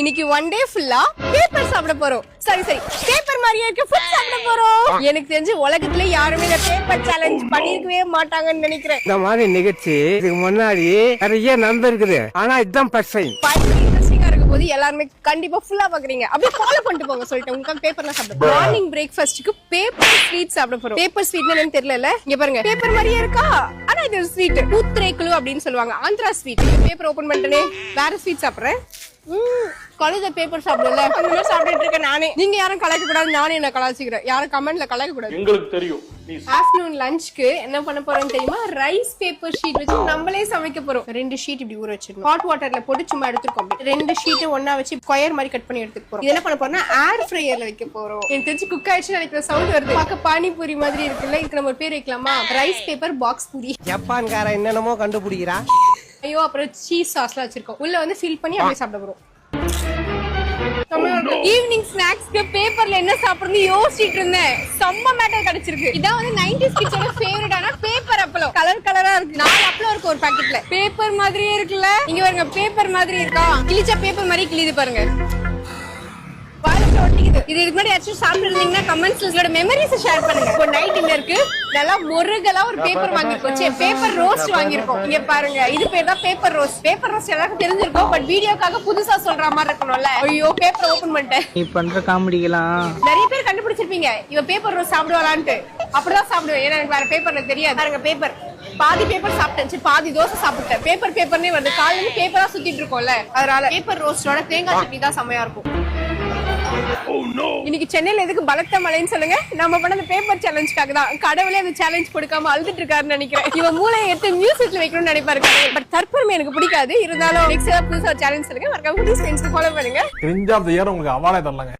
இன்னைக்கு one day ஃபுல்லா paper சாப்பிட போறோம். சரி பேப்பர் மாதிரியே இருக்க ஃபுட் சாப்பிட போறோம். எனக்கு தெரிஞ்சு உலகத்துல யாருமே இந்த பேப்பர் சேலஞ்ச் பண்ணிருக்கவே மாட்டாங்கன்னு நினைக்கிறேன். இந்த மாதிரி நிகழ்ச்சி இதுக்கு முன்னாடி நிறைய நடந்திருக்குது. ஆனா இதுதான் ஃபர்ஸ்ட் டைம். இன்ட்ரெஸ்டிங்கா இருக்கும் போது எல்லாருமே கண்டிப்பா ஃபுல்லா பாக்குறீங்க. அப்படியே ஃபாலோ பண்ணிட்டு போங்க. சொல்லிட்டேன் உங்களுக்கு பேப்பர்லாம் சாப்பிட. மார்னிங் பிரேக்ஃபாஸ்ட்க்கு பேப்பர் ஸ்வீட் சாப்பிட போறோம். பேப்பர் ஸ்வீட் என்னன்னு தெரியல. இங்க பாருங்க பேப்பர் மாதிரியே இருக்கா. ஆனா இது ஸ்வீட் பூத்ரேக்குலு அப்படின்னு சொல்லுவாங்க. ஆந்திரா ஸ்வீட். பேப்பர் ஓபன் பண்ணிட்டேனே வேற ஸ்வீட் சாப்பிடுறேன். கழுத பேப்பர் சாப்பிடல அந்த மாதிரி சாப்பிட்டு இருக்கேன் நானே. நீங்க யாரும் கலாய்க்க கூடாது, நானே என்ன கலாய்ச்சிக்கிறேன். யாரும் கமெண்ட்ல கலாய்க்க கூடாது. எங்களுக்கு தெரியும். ஆஃப்டர்நூன் லஞ்ச்க்கு என்ன பண்ண போறோம்னு தெரியுமா? ரைஸ் பேப்பர் ஷீட் வச்சு நம்மளே சமைக்க போறோம். 2 ஷீட் இப்படி ஊற வச்சிடணும். ஹாட் வாட்டர்ல போட்டு சும்மா எடுத்துக்கோம். 2 ஷீட் ஒண்ணா வச்சு ஸ்கொயர் மாதிரி கட் பண்ணி எடுத்துக்க போறோம். இது என்ன பண்ண போறோம்னா ஏர் ஃப்ரையர்ல வைக்க போறோம். எனக்கு தெரிஞ்சு குக் ஆயிடுச்சு நினைக்கிற சவுண்ட் வருது. பார்க்க பானிபூரி மாதிரி இருக்குல்ல. இதுக்கு நம்ம பேர் வைக்கலாமா? Rice paper box puri. ஜப்பான்கார என்னென்னமோ கண்டுபிடிக்கிறா. ஐயோ அப்புறம் சீஸ் சாஸ்லாம் வச்சிருக்கோம். உள்ள வந்து ஃபில் பண்ணி அப்படியே சாப்பிட போறோம். ஈவினிங் ஸ்நாக்ஸ்க்கு பேப்பர்ல என்ன சாப்பிடுறது யோசிச்சுட்டு இருந்தேன். செம்ம மேட்டர் கிடைச்சிருக்கு. இதான் வந்து 90s கிட்ஸோட ஃபேவரட்டான பேப்பர் அப்பளம். கலர் கலரா இருக்கு. 4 அப்பளம் இருக்கு ஒரு பாக்கெட்ல. பேப்பர் மாதிரியே இருக்குல்ல. இங்க பாருங்க பேப்பர் மாதிரி இருக்கா. கிழிச்ச பேப்பர் மாதிரி கிழிது பாருங்க. இது இதுக்கு முன்னாடி யாச்சும் சாப்பிட்டுருந்தீங்கன்னா கமெண்ட்ஸ்ல உங்களோட மெமரிஸ் ஷேர் பண்ணுங்க. இப்போ நைட் டின்னருக்கு நல்லா முருகலா ஒரு பேப்பர் வாங்கிருக்கோம். பேப்பர் ரோஸ்ட் வாங்கிருக்கோம். இங்க பாருங்க இது பேர் தான் பேப்பர் ரோஸ்ட். பேப்பர் ரோஸ்ட் எல்லாருக்கும் தெரிஞ்சிருக்கும். பட் வீடியோக்காக புதுசா சொல்ற மாதிரி இருக்கணும்ல. ஐயோ பேப்பர் ஓபன் பண்ணிட்டேன். நீ பண்ற காமெடிலாம் நிறைய பேர் கண்டுபிடிச்சிருப்பீங்க. இவ பேப்பர் ரோஸ்ட் சாப்பிடுவாளான்ட்டு. அப்படிதான் சாப்பிடுவேன். ஏன்னா எனக்கு வேற பேப்பர்ல தெரியாது. பாருங்க பேப்பர் பாதி பேப்பர் சாப்பிட்டேன், பாதி தோசை சாப்பிட்டேன். பேப்பர்னே வந்து காலையில பேப்பரா சுத்திட்டு இருக்கோம்ல. அதனால பேப்பர் ரோஸ்டோட தேங்காய் சட்னி தான் செமையா இருக்கும். இன்னைக்கு சென்னையில எதுக்கு பலத்த மழைன்னு சொல்லுங்க. நம்ம பண்ண பேப்பர் சேலஞ்சுக்காக தான். கடவுளே அந்த சேலஞ்ச் கொடுக்காம அழுதுட்டு இருக்காருன்னு நினைக்கிறேன். இவன் மூளையை எடுத்து மியூசிக்ல வைக்கணும்னு நினைப்பாரு. பட் தற்பெருமை எனக்கு பிடிக்காது. இருந்தாலும் நெக்ஸ்ட் புதுசா சேலஞ்ச் சொல்லுங்க. மறக்காம ஃபாலோ பண்ணுங்க. கிரிஞ்ச் ஆஃப் தி இயர் உங்களுக்கு அவார்டே தரலாங்க.